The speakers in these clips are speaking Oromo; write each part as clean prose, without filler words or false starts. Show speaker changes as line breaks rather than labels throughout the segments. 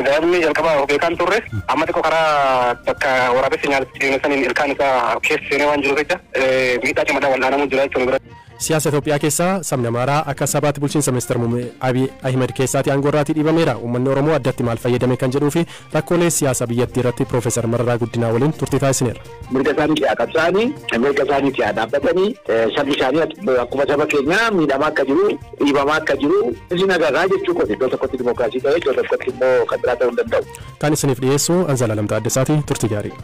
daa'imni jalqaba beekan turre amma xiqqoo karaa bakka waraabessi nyaata saniin ilkaan isaa keessa seenee waan jiruuf jecha miidhaa cimaadhaan wal'aanamuu jira jechuun bira.
Siyaasa Itoophiyaa keessaa sabni Amaaraa akka sabaatti bulchiinsa ministeera muummee Abiy Ahmed keessaatti aangorraatii dhiibameera. Uummanni Oromoo addatti maal fayyadame kan jedhuu fi rakkoolee siyaasa biyyattii irratti Piroofeesar Mararaa Guddinaa waliin turtii taasisneerra.
Mirga isaanii qabsaa'anii mirga isaanii dhaabbatanii sabni isaanii akkuma saba keenyaa miidhamaa akka jiru dhiibamaa akka jiru isin agarraa jechuu kooti. Iddoo tokkotti dimookiraasii ta'ee iddoo tokkotti immoo kan biraa ta'uu hin danda'u.
Kan isiniif dhiyeessu Anzala Lamtaa Addasaati turtii gaarii.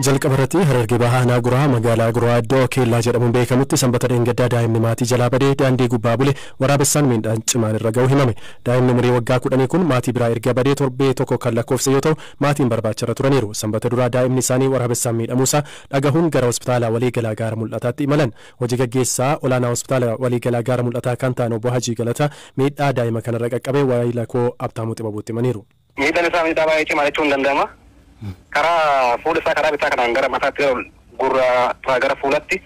jalqaba irratti Harargee Bahaa Naaguraa magaalaa Guraa Iddoo Keellaa jedhamuun beekamutti sanbata dheengaddaa daa'imni maatii jalaa badee daandii gubbaa bule waraabessaan miidhaan cimaan irra ga'u himame. Daa'imni umurii waggaa 10 kun maatii biraa erga badee torbee tokko kan lakkoofse yoo ta'u maatiin barbaacharra turaniiru. Sanbata duraa daa'imni isaanii waraabessaan miidhamuusaa dhagahuun gara hospitaala waliigalaa Gaara Mul'ataatti imalan. Hojii gaggeessaa olaanaa hospitaala waliigalaa Gaara Mul'ataa kan ta'an obbo Hajii Galata miidhaa daa'ima kanarra qaqqabee waayila koo Abtaamuu Xibabuutti himaniiru.
Miidhaan isaa miidhaa baay'ee cimaa jechuun danda'ama. Karaa fuula isaa karaa bitaa kanaan gara mataatti gurra gara fuulatti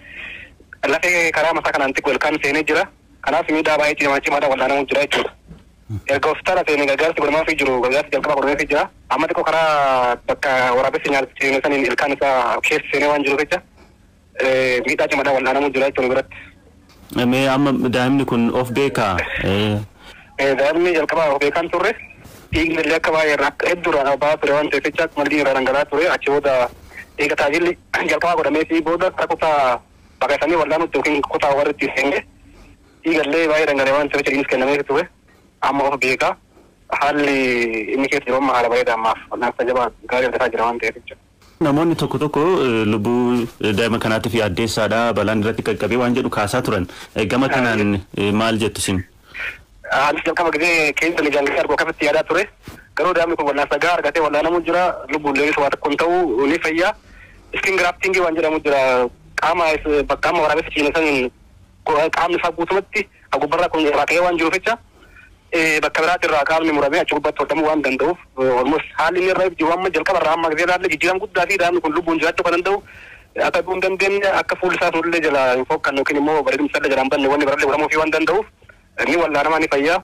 lafee karaa mataa kanaan xiqqoo ilkaan seenee jira. Kanaaf miidhaa baay'ee cimaadhaan wal'aanamuu jira jechuudha. Erga hospitaala seenee gargaarsi godhamaafii jiru gargaarsi jalqabaa godhameefii jira. Amma xiqqoo karaa bakka waraabessi nyaata saniin ilkaan isaa keessa seenee waan jiruuf jecha miidhaa cimaadhaan wal'aanamuu jira jechuudha biratti.
Mee amma daa'imni kun of beekaa?
Daa'imni jalqabaa of beekan turre. Dhiigni akka baay'ee hedduudhaan bahaa ture waan ta'eef jecha malli irraa dhangala'aa ture achi booda eega tajaajilli jalqabaa godhameefii booda akka kutaa baqatanii wal'aanutti yookiin kutaa warri itti seenne dhiigallee baay'ee dhangala'ee waan ta'eef dhiignis kennameefii ture amma of beekaa haalli inni keessa jiru amma haala baay'ee ammaaf naaf jabaa gaarii argataa jira waan ta'eef jecha.
Namoonni tokko tokko lubbuu daa'ima kanaatiif yaaddeessaadha balaan irratti qaqqabee waan jedhu kaasaa turan gama kanaan maal jettu isin?
Haalis jalqaba gisee keessa lijaangisee arguu akkasitti yaadaa ture. Garuu daa'imni kun wal'aansa gahaa argatee wal'aanamuu jira. Lubbuun leenis waa tokkoon ta'uu ni fayyaa. Iskin giraaftingii waan jedhamu jira. Qaama bakka amma waraabessa ciinasaniin qaamni isaa guutumatti gubbarraa kun irraa ka'ee waan jiruuf jecha bakka biraatti irraa qaamni muramee achi gubbatti hodhamuu waan danda'uuf almost haalli inni irra jiru amma jalqaba irraa amma gisee ilaalle jijjiirama guddaa fi daa'imni kun lubbuun jiraachuu kan danda'u akka du'uu hin dandeenye akka fuulli isaa fuullee jala hin fokkannee yookiin immoo bareedinni isaa jala hin banne wanni barallee godhamuu fi waan danda'uuf ni wal'aanamaa ni fayyaa.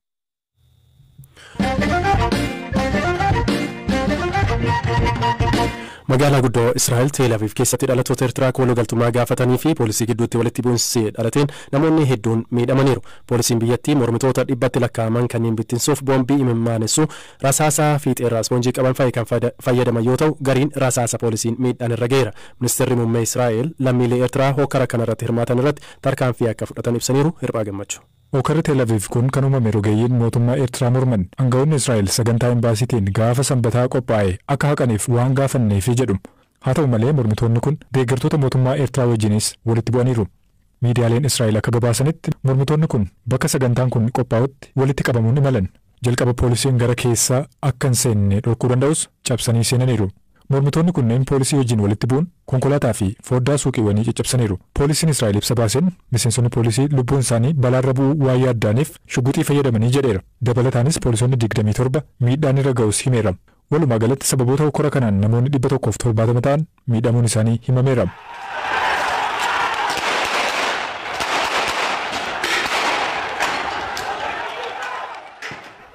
Magaalaa guddoo Israa'el Teel Aviv keessatti dhalattoota Eertiraa kooluu galtummaa gaafatanii fi poolisii gidduutti walitti bu'iinsi dhalateen namoonni hedduun miidhamaniiru. Poolisiin biyyattii mormitoota dhibbatti lakkaa'aman kanneen bittinsuuf boombii imimmaanessuu rasaasaa fiixeerraa ispoonjii qaban kan fayyadaman yoo ta'u gariin rasaasa poolisiin miidhaan irra ga'eera. Ministeerri muummee Israa'el lammiilee Eertiraa hokkara kanarratti hirmaatan irratti tarkaanfii akka fudhatan ibsaniiru. Hirphaa Gammachuu.
Hokkarri Teel Aviv kun kan uumame rogeeyyiin mootummaa Eertiraa morman aangawoonni Israa'el sagantaa imbaasiitiin gaafa sanbataa qophaa'e akka haqaniif waan gaafanneefi jedhu. Haa ta'u malee mormitoonni kun deeggartoota mootummaa Eertiraa wajjinis walitti bu'aniiru. Miidiyaaleen Israa'el akka gabaasanitti mormitoonni kun bakka sagantaan kun qophaa'utti walitti qabamuun imalan. Jalqaba poolisiin gara keessaa akka hin seenne dhorkuu danda'us cabsanii seenaniiru. Mormitoonni kunneen poolisii wajjin walitti bu'uun konkolaataa fi foddaa suuqiiwwanii caccabsaniiru. Poolisiin Israa'el ibsa baaseen miseensonni poolisii lubbuun isaanii balaarra bu'uu waan yaaddaniif shugguxii fayyadamanii jedheera. Dabalataanis poolisoonni 27 miidhaan irra ga'us himeera. Walumaa galatti sababoota hokkora kanaan namoonni 170 ta'an miidhamuun isaanii himameera.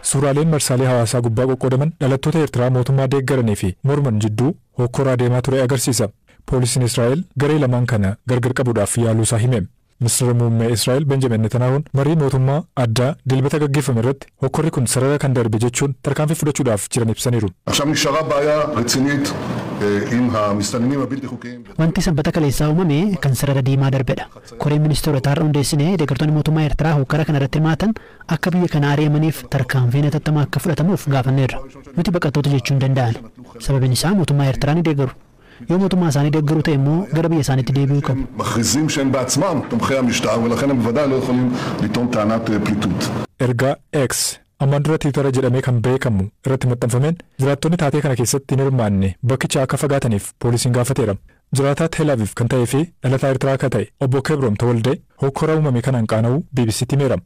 Suuraaleen marsaalee hawaasaa gubbaa qoqqoodaman dhalattoota Eertiraa mootummaa deeggaranii fi morman jidduu hokkoraa deemaa ture agarsiisa. Poolisiin Israa'el garee lamaan kana gargar qabuudhaaf yaaluusaa hime. Ministeerri muummee Israa'el Benjamin Netanyaahuun marii mootummaa addaa dilbata gaggeeffame irratti hokkorri kun sarara kan darbe jechuun tarkaanfii fudhachuudhaaf jiran ibsaniiru.
Wanti sanbata kaleessaa uumame kan sarara diimaa darbedha. Koreen ministeerotaa irra hundeessinee deeggartoonni mootummaa Eertiraa hokkara kana irratti hirmaatan akka biyya kana ari'amaniif tarkaanfiin hatattamaa akka fudhatamuuf gaafanneerra. Nuti baqattoota jechuun danda'an. Sababiin isaa mootummaa Eertiraa ni deeggaru. Yoo mootummaa isaanii deeggaru ta'e immoo gara biyya isaaniitti deebi'uu qabu.
Ergaa X ammaan dura Tiwutara jedhamee kan beekamu irratti maxxanfameen jiraattonni taatee kana keessatti hin hirmaanne bakkicha akka fagaataniif poolisiin gaafateera. Jiraataa Teel Aviv kan ta'ee fi dhalataa Eertiraa akka ta'e obbo Kebroom Tawaldee hokkora uumame kanaan qaana'uu BBC'tti himeera.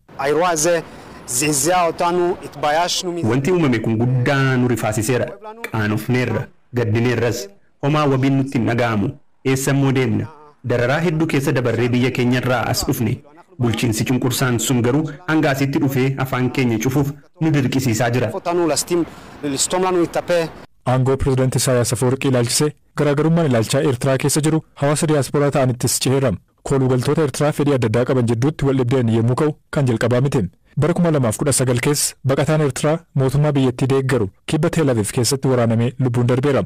Wanti uumame kun guddaa nu rifaasiseera. Qaanofneerra, gaddineerras. Homaa wabiin nutti hin dhaga'amu. Eessa immoo deemna? dararaa hedduu keessa dabarree biyya keenyarraa as dhufne. Bulchiinsi cunqursaan sun garuu hanga asitti dhufee afaan keenya cufuuf nu dirqisiisaa jira.
Aangoo pirezidaantii Isaayyaas Afeworqii ilaalchisee garaagarummaan ilaalchaa Eertiraa keessa jiru hawaasa diyaasporaa ta'anittis ceheerama. Koolugaltoota Eertiraa fedhii adda addaa qaban jidduutti wal dhibdeen yommuu ka'u kan jalqabaa miti. Bara 2019 keessa baqataan Eertiraa mootummaa biyyattii deeggaru kibba Teel Aviv keessatti waraanamee lubbuun darbeera.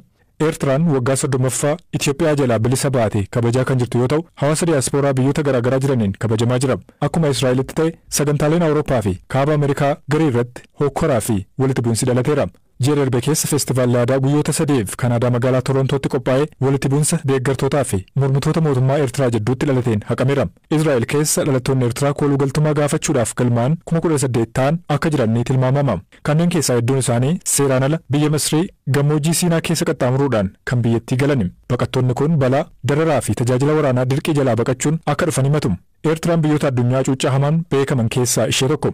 Eertiraan waggaa 30ffaa Itoophiyaa jalaa bilisa baate kabajaa kan jirtu yoo ta'u hawaasa diyaasporaa biyyoota garaagaraa jiraniin kabajamaa jira. Akkuma Israa'elitti ta'e sagantaaleen Awurooppaa fi kaaba Ameerikaa garii irratti hokkoraa fi walitti bu'insi dhalateera. Ji'a darbe keessa feestivaalli aadaa guyyoota 3 Kanaadaa magaalaa Torontootti qophaa'ee walitti bu'insa deeggartootaa fi mormitoota mootummaa Eertiraa jidduutti dhalateen haqameera. Israa'el keessa dhalattoonni Eertiraa koolugaltummaa gaafachuudhaaf galmaan 18,000 ta'an akka jiran ni tilmaamama. Kanneen keessaa hedduun isaanii seeraan ala biyya Misrii gammoojjii Siinaa keessa qaxxaamuruudhaan kan biyyattii galani. Baqattoonni kun balaa dararaa fi tajaajila waraanaa dirqii jalaa baqachuun akka dhufan himatu. Eertiraan biyyoota addunyaa cuuccaa hamaan beekaman keessaa ishee tokko.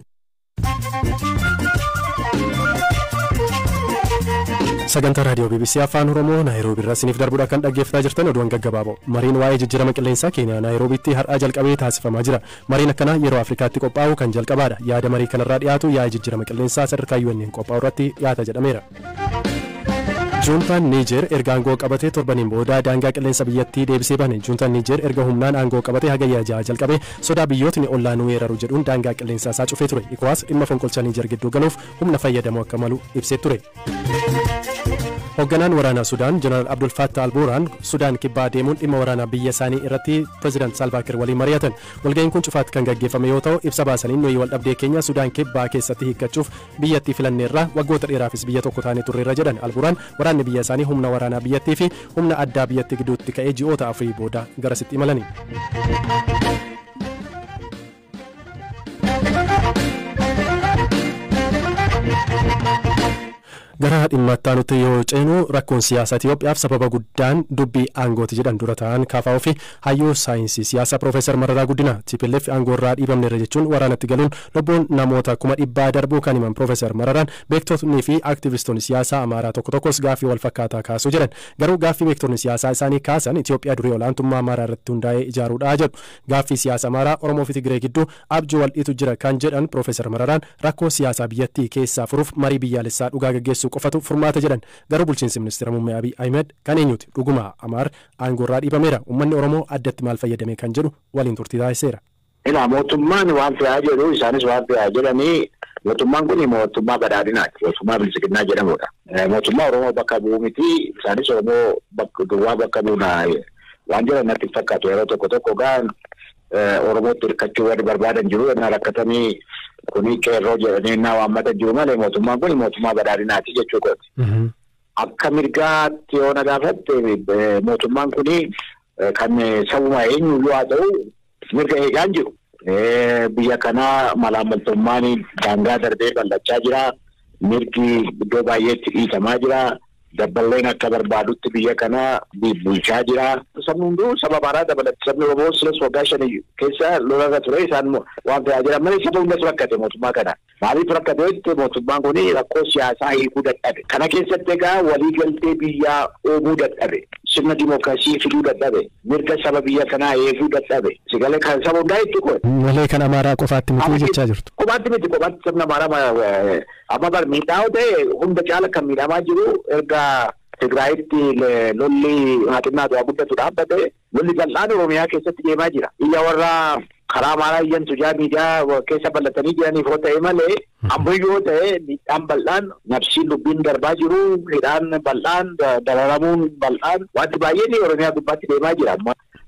Sagantaa raadiyoo BBC Afaan Oromoo Naayiroobii irraa isiniif darbuudhaan kan dhaggeeffataa jirtan oduuwwan gaggabaaboo. Mariin waa'ee jijjiirama qilleensaa Keeniyaa Naayiroobiitti har'aa jalqabee taasifamaa jira. Mariin akkanaa yeroo Afrikaatti qophaa'u kan jalqabaadha. Yaada marii kanarraa dhiyaatu yaa'ii jijjiirama qilleensaa sadarkaa UN qophaa'u irratti dhiyaata jedhameera. Juuntaan Niijer erga aangoo qabatee torbaniin booda daangaa qilleensa biyyattii deebisee bane. Juuntaan Niijer erga humnaan aangoo qabatee hagayyaa ja'a jalqabee sodaa biyyootni ollaa nu weeraru jedhuun daangaa qilleensaa isaa cufee ture. ECOWAS dhimma fonqolcha Niijer gidduu galuuf humna fayyadamu akka malu ibsee ture. Hoogganaan waraanaa Sudaan Jeneraal Abdul Fattah al-Burhaan Sudaan kibbaa deemuun dhimma waraanaa biyya isaanii irratti pirezidaant Salva Kiir waliin mari'atan. Walga'iin kun cufaatti kan gaggeeffame yoo ta'u ibsa baasaniin nuyi waldhabdee keenya Sudaan kibbaa keessatti hiikkachuuf biyyattii filanneerra waggoota dheeraafis biyya tokko taanee turreerra jedhan. Al-Burhaan waraanni biyya isaanii humna waraanaa biyyattii fi humna addaa biyyattii gidduutti ka'ee ji'oota afurii booda garasitti imalani. Gara dhimma itti yoo ceenu rakkoon siyaasaa Itoophiyaaf sababa guddaan dubbii aangooti jedhan dura ta'an KFO fi hayyuu saayinsii siyaasaa Profeesar Mararaa Guddinaa TPLF aangoorraa dhiibamneerra jechuun waraanatti galuun lubbuun namoota 100,000 darbuu kan himan Profeesar Mararaan beektotni fi aktivistoonni siyaasaa Amaaraa tokko tokkos gaaffii wal fakkaataa kaasuu jedhan. Garuu gaaffii beektonni siyaasaa isaanii kaasan Itoophiyaa durii olaantummaa Amaaraa irratti hundaa'ee ijaaruudhaa jedhu. Gaaffii siyaasa Amaaraa Oromoo fi Tigree gidduu abjuu waldhiitu jira kan jedhan Profeesar Mararaan rakkoo siyaasaa biyyattii keessaa furuuf marii biyyaalessaa dhugaa gaggeessuu qofatu furmaata jedhan. Garuu bulchiinsi ministeera muummee Abiy Ahmed kan eenyuti dhuguma Amaar aangoorraa dhiibameera. Uummanni Oromoo addatti maal fayyadame kan jedhu waliin turtii taasiseera.
Mootummaan waan fe'aa jedhu isaanis waan fe'aa jedhanii mootummaan kun mootummaa badhaadhinaati. Mootummaa bilisiginnaa jedhamudha. Mootummaa Oromoo bakka bu'u miti isaanis Oromoo duwwaa bakka bu'una waan jedhan natti fakkaatu yeroo tokko tokko gaan Oromootti hirkachuu warri barbaadan jiru yennaa rakkatanii kuni qeerroo jedhanii naa waammatan jiru malee mootummaan kun mootummaa badhaadhinaati jechuudha. Akka mirgaatti yoo na gaafatte mootummaan kuni kan sabuma eenyuyyuu haa ta'u mirga eegaan jiru. Biyya kanaa malaamaltummaan daangaa darbee bal'achaa jira. Mirgi iddoo baay'eetti dhiitamaa jira. Dabballeen akka barbaadutti biyya kana bulchaa jira. Sabni hunduu saba Amaaraa dabalatti sabni Oromoo silas waggaa 5 keessa lolarra ture isaan waan fe'aa jiran malee saba hundas rakkate mootummaa kana. Maaliif rakkateetti mootummaan kun rakkoo siyaasaa hiikuu dadhabe. Kana keessatti egaa waliigaltee biyyaa uumuu dadhabe. Sirna dimookiraasii fiduu dadhabe. Mirga saba biyya kanaa eeguu dadhabe. Sigalee kan saba hundaa itti kun.
Malee kan Amaaraa qofaatti miti jechaa jirtu.
Qofaatti miti qofaatti sabni Amaaraa amma bar miidhaa ta'e hunda caala kan miidhamaa jiru erga Tigraayitti lolli haaxinnaatu haa guddatu dhaabbate lolli bal'aan Oromiyaa keessatti deemaa jira. Biyya warra karaa Amaaraa iyyan tujaa miidiyaa keessa bal'atanii jiraniif yoo ta'e malee ammoo yoo ta'e miidhaan bal'aan nafsiin lubbiin darbaa jiru hidhaan bal'aan dararamuun bal'aan wanti baay'een Oromiyaa gubbaatti deemaa jira.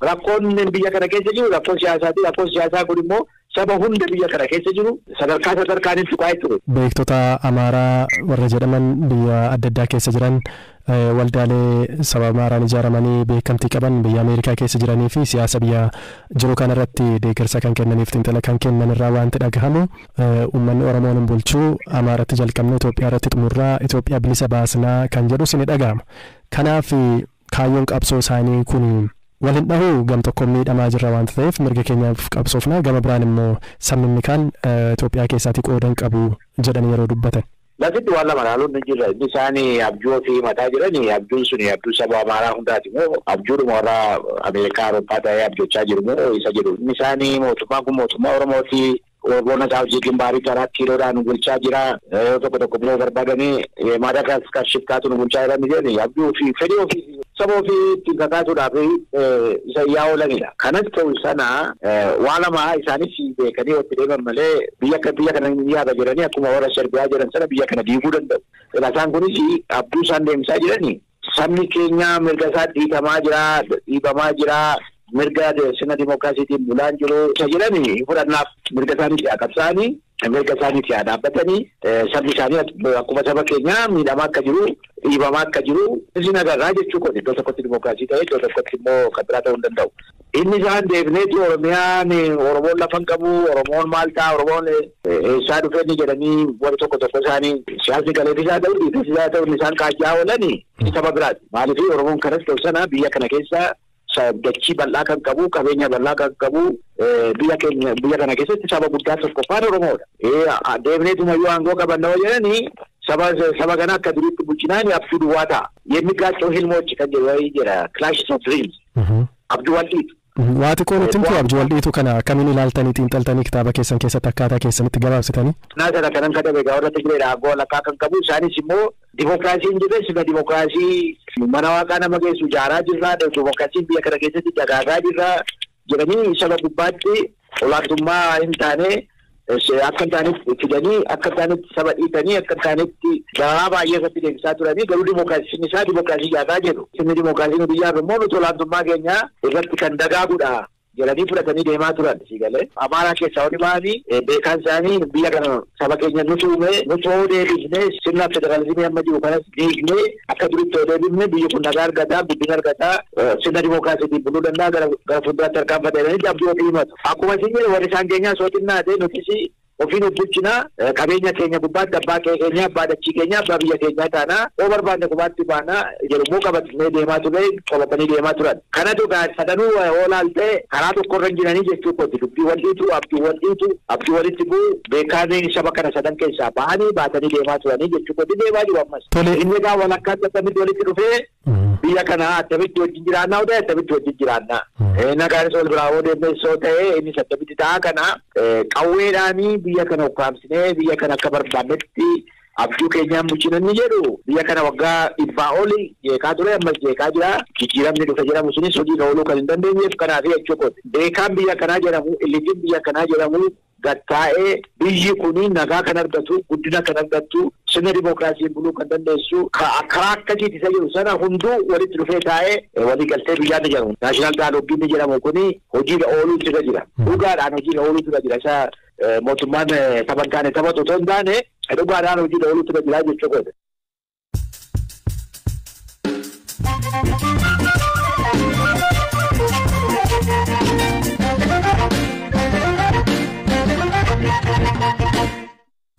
Rakkoon biyya kana keessa jiru rakkoon siyaasaati. Rakkoon siyaasaa kun immoo saba hunda biyya kana keessa jiru sadarkaan tuqaa ture.
Beektota Amaaraa warra jedhaman biyya adda addaa keessa jiran waldaalee saba Amaaraan ijaaramanii beekamtii qaban biyya Ameerikaa keessa jiranii fi siyaasa biyya jiru kanarratti deeggarsa kan kennaniif xiinxala kan kennan irraa wanti dhagahamu uummanni Oromoon hin bulchuu Amaaratti jalqabne Itoophiyaa irratti xumurraa Itoophiyaa bilisa baasnaa kan jedhu ni dhagahama. Kanaaf kaayyoon qabsoo isaanii kun waliin dhahuu gam tokko miidhamaa jirra waan ta'eef mirga keenyaaf qabsoofna gama biraan immoo sabni kaan Itoophiyaa keessatti qoodan qabu jedhan yeroo dubbatan.
Lasitti waan lama laaluun ni jira. Inni isaanii abjuu fi mataa jiranii abjuun suni abjuu saba Amaaraa hundaati moo abjuudhuma warra Ameerikaa Awurooppaa ta'ee abjochaa jiru moo isa jedhu. Inni isaanii mootummaan kun mootummaa Oromooti. Waggoona isaa hojii gimbaarii karaa kiiloodhaan nu bulchaa jira. Tokko immoo barbaadanii Maadaagaskar shiftaatu nu bulchaa jiran jedhanii abjuu fi fedhii ofii saba ofii ittiin kakaasuudhaaf isa yaa oolanidha. Kanas ta'u sana waa lama isaanis beekanii itti deeman malee biyya kana ni yaada jedhanii akkuma warra Serbiyaa jedhan sana biyya kana diiguu danda'u. Isaan kunis abjuu isaan deemsaa jiranii sabni keenya mirga isaa dhiibamaa jira. Mirga sina dimookiraasiitiin bulaan jiru isa jedhanii fudhannaaf mirga isaaniitti qabsaa'anii mirga isaaniitti dhaabbatanii sabni isaanii akkuma saba keenyaa miidhamaa akka jiru dhiibamaa akka jiru isin agarraa jechuu kun iddoo tokkotti dimookiraasii ta'e iddoo tokkotti immoo kan biraa ta'uu hin danda'u. Inni isaan deebineeti Oromiyaan Oromoon lafan qabu Oromoon maal ta'a Oromoon eessaa dhufeenni jedhanii warri tokko isaanii siyaasni galeefisaa ta'u dhiibbisiisaa ta'u isaan kaajaa oolanii saba biraati. Maaliif Oromoon kanas ta'u sana biyya kana keessa dachii bal'aa kan qabu qabeenya bal'aa kan qabu biyya kana keessatti saba guddaa tokko afaan Oromoodha. Deebineetumayyuu aangoo qabannoo jedhanii saba kana akka duriitti bulchinaan abjuu duwwaa ta'a. Yemmi gaachoo hilmoochi kan jedhu jira Clashes of Dreams. Abjuu wal'iitu.
Waati qoonatti immoo abjuu wal'iitu kana akkamiin ilaaltanii xiinxaltanii kitaaba keessan keessatti akkaataa keessanitti gabaabsitanii?
Naasana kanan kadhabe warra Tigireedha aangoo lakkaa kan qabu isaanis immoo dimookiraasiin jirre sina dimookiraasii mana waaqaa nama geessu ijaaraa jirra dimookiraasiin biyya kana keessatti dagaagaa jirra jedhanii saba gubbaatti olaantummaa hin taane akka taanitti fidanii akka taanitti saba dhiitanii akka taanitti garaa baay'ee irratti deemsaa turanii garuu dimookiraasiin isaa dimookiraasii jaataa jedhu. Inni dimookiraasiin biyyaaf immoo nuti olaantummaa keenya irratti kan dagaagudha jedhanii fudhatanii deemaa turan siigalee. Amaaraa keessaa wali ba'anii beekaan isaanii biyya kana saba keenya nuti uume nuti hoo deebifnee sirna federaalizimii amma jiru kanas diignee akka duritti hoo deebifne biyyi kun nagaa argataa guddina argataa sirna dimookiraasiitiin buluu danda'a gara fuulduraatti harkaanfatanii abdii ofii himatu. Akkuma isin jedhe warri isaan keenyaa sooxinnaa ta'e nutis ofiin bulchinaa qabeenya keenya gubbaatti abbaa keenya abbaa dachii keenya abbaa biyya keenyaa taanaa oo barbaanne gubbaatti baanaa jedhummoo qabatnee deemaa ture qabatanii deemaa turan. Kanatu sadanuu oolaaltee karaa tokkorra hin jiranii jechuu kooti dubbii wal'iitu abdii walitti bu'u beekaanii saba kana sadan keessaa ba'anii baatanii deemaa turanii jechuu kooti deemaa jiru ammas. Inni egaa walakkaatti akkamitti walitti dhufee biyya kana attamitti wajjin jiraannaa ta'e attamitti wajjin jiraannaa. Nagaanis ol biraa deemessoo ta'e innis attamitti ta'a kana qawweedhaanii biyya kana ukkaamsinee biyya kana akka barbaannetti abjuu keenyaan bulchinan ni jedhu biyya kana waggaa 100 oli jeeqaa ture ammas jeeqaa jira jijjiiramni dhufe jedhamu sunis hojii ooluu kan hin dandeenyeef kanaaf jechuu kooti. Beekaan biyya kanaa jedhamu illijiin biyya kanaa jedhamu gattaa'ee biyyi kuni nagaa kan argatu guddina kan argatu sirna dimookiraasiin buluu kan dandeessu karaa akkasiiti isa jiru sana hunduu walitti dhufee taa'ee waliigaltee biyyaa ni jedhamu. Naashinaal daayiloogiin ni jedhamu kuni hojiirra ooluutu irra jira. Dhugaadhaan hojiirra ooluutu irra jira. Isa mootummaan taphan taane taphatu otoo hin taane dhugaadhaan hojiirra ooluutu irra jira jechuu kooti.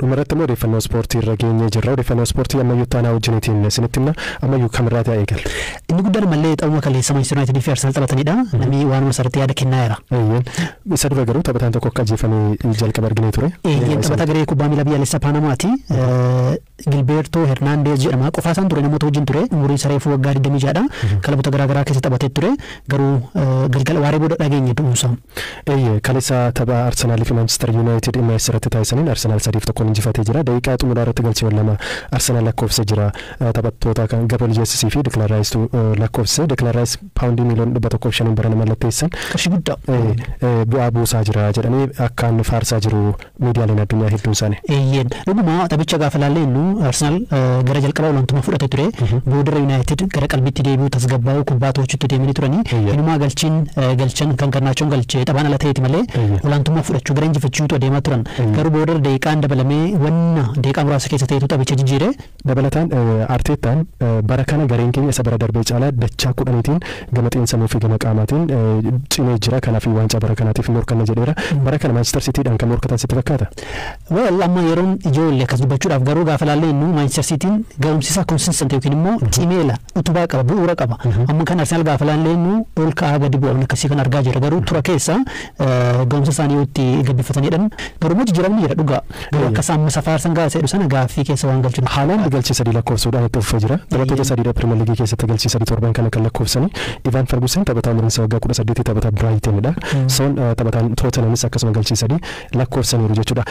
dhumarratti immoo odeeffannoo ispoortii irra geenyee jirra. Odeeffannoo ispoortii ammayyuu taanaa wajjiniitiin isinitti himna. Ammayyuu kamirraa ta'ee eegala.
Inni guddaan mallee xaa'uma kaleessa Manchester United fi Arsenal taphatanidha. Namni waan masarratti yaada kennaa jira.
Isa dura garuu taphataan tokko akka ajjeefamee jalqaba arginee ture.
Taphataa garee kubbaa miilaa biyyaalessaa Paanamaati. Gilberto Hernandez jedhama. Qofaa isaan ture namoota wajjin ture. Umuriin isaa reefuu waggaa 26dha. Kilaboota garaagaraa keessa taphatee ture. Garuu galgala waaree booda dhageenye du'uusaa.
Kaleessa tapha Arsenal fi Manchester United dhimma irratti taasisaniin Arsenal 3-1 injifatee jira. Daqiiqaa xumuraa irratti galcheewwan lama Arsenal lakkoofse jira. Taphattoota kan Gabriel Jesus fi Declan Rice lakkoofse. Declan Rice paawundii miliyoona 105 barana mallatteessan.
Qarshii guddaa.
Bu'aa buusaa jira jedhanii akkaan faarsaa jiru miidiyaaleen addunyaa hedduun isaanii.
Dhuguma taphicha gaafa laallennu Arsenal gara jalqabaa olaantummaa fudhatee ture. Boodarra United gara qalbiitti deebi'uu tasgabbaa'uu kubbaa to'achuutti deemanii turanii. Inumaa galchan kan Garnaachoon galchee taphaan ala ta'eeti malee olaantummaa fudhachuu gara injifachuutu adeemaa turan. Garuu boodarra daqiiqaan dabalamee wanna daqiiqaa muraasa keessa ta'etu taphicha jijjiire.
Dabalataan Arteetaan bara kana gareen keenya isa bara darbee caalaa dachaa 10tiin gama xiinsammuu fi gama qaamaatiin cimee jira. Kanaaf waancaa bara kanaatiif morkanna jedheera. Bara kana Manchester Cityidhaan kan morkatan sitti fakkaata?
Amma yeroon ijoollee akkas dubbachuudhaaf garuu gaafa laallennu Manchester Cityin ga'umsi isaa konsistant yookiin immoo cimeela utubaa qaba bu'uura qaba. Amma kan Arsenal gaafa laallennu ol ka'aa gadi bu'aa akkasii kan argaa jira. Garuu tura keessa ga'umsa isaanii yoo itti gabbifatanidhaan garuu immoo jijjiiramni jira dhugaa. Garuu akka amma safaarsan gaasee dhusana gaaffii keessa waan galchuun.
Haalaan galchii sadii lakkoofsuudhaan itti fufee jira. Taphattoota sadiidha Pirimeer Liigii keessatti galchii sadii torban kana kan lakkoofsanii. Ivan Ferguson taphataa umriin isaa waggaa 18 taphataa Brightonidha. Son taphataan Tottenhamis akkasuma galchii sadii lakkoofsaniiru jechuudha.